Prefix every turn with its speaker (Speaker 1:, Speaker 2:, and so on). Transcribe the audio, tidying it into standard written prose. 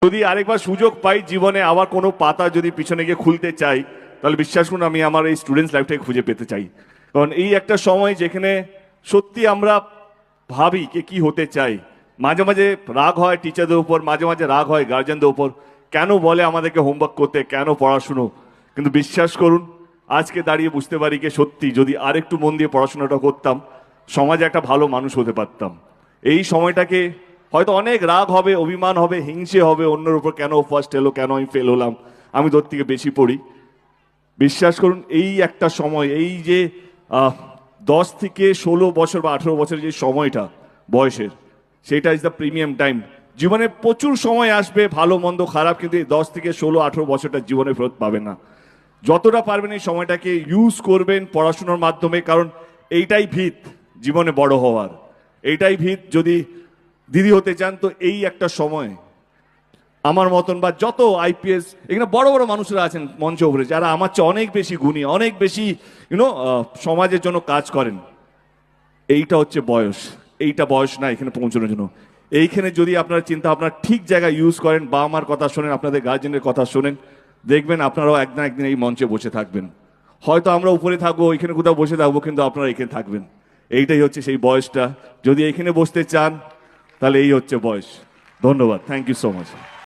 Speaker 1: যদি আরেকবার সুযোগ পাই জীবনে আবার কোনো পাতা যদি পিছনে গিয়ে খুলতে চাই, তাহলে বিশ্বাস করুন আমি আমার এই স্টুডেন্টস লাইফটাকে খুঁজে পেতে চাই। কারণ এই একটা সময় যেখানে সত্যি আমরা ভাবি কে কি হতে চাই। মাঝে মাঝে রাগ হয় টিচারদের উপর, মাঝে মাঝে রাগ হয় গার্জেনদের উপর, কেন বলে আমাদেরকে হোমওয়ার্ক করতে, কেন পড়াশুনো। কিন্তু বিশ্বাস করুন আজকে দাঁড়িয়ে বুঝতে পারি যে সত্যি যদি আরেকটু মন দিয়ে পড়াশোনাটা করতাম সমাজে একটা ভালো মানুষ হতে পারতাম। এই সময়টাকে হয়তো অনেক রাগ হবে, অভিমান হবে, হিংসে হবে অন্যের উপর, কেন ফার্স্ট এলো, কেন আমি ফেল হলাম, আমি তোর থেকে বেশি পড়ি। বিশ্বাস করুন এই একটা সময়, এই যে 10 থেকে 16 বছর বা 18 বছরের যে সময়টা বয়সের, সেটা ইজ দ্য প্রিমিয়াম টাইম। জীবনে প্রচুর সময় আসবে ভালো মন্দ খারাপ, কিন্তু এই 10 থেকে 16-18 বছরটা জীবনে ফেরত পাবেন না। যতটা পারবেন এই সময়টাকে ইউজ করবেন পড়াশোনার মাধ্যমে, কারণ এইটাই ভিত জীবনে বড় হওয়ার, এইটাই ভিত। যদি দিদি হতে চান তো এই একটা সময় আমার মতন বা যত আইপিএস এখানে বড় বড় মানুষরা আছেন মঞ্চ উপরে, যারা আমার চেয়ে অনেক বেশি গুণী, অনেক বেশি সমাজের জন্য কাজ করেন, এইটা হচ্ছে বয়স। এইটা বয়স না এখানে পৌঁছানোর জন্য। এইখানে যদি আপনারা চিন্তা আপনার ঠিক জায়গায় ইউজ করেন, বাবা মার কথা শোনেন, আপনাদের গার্জেনের কথা শোনেন, দেখবেন আপনারাও একদিন একদিন এই মঞ্চে বসে থাকবেন। হয়তো আমরা উপরে থাকবো, এখানে কোথাও বসে থাকবো, কিন্তু আপনারা এখানে থাকবেন। এইটাই হচ্ছে সেই বয়সটা। যদি এখানে বসতে চান তাহলে এই হচ্ছে বয়স। ধন্যবাদ, থ্যাংক ইউ সো মাচ।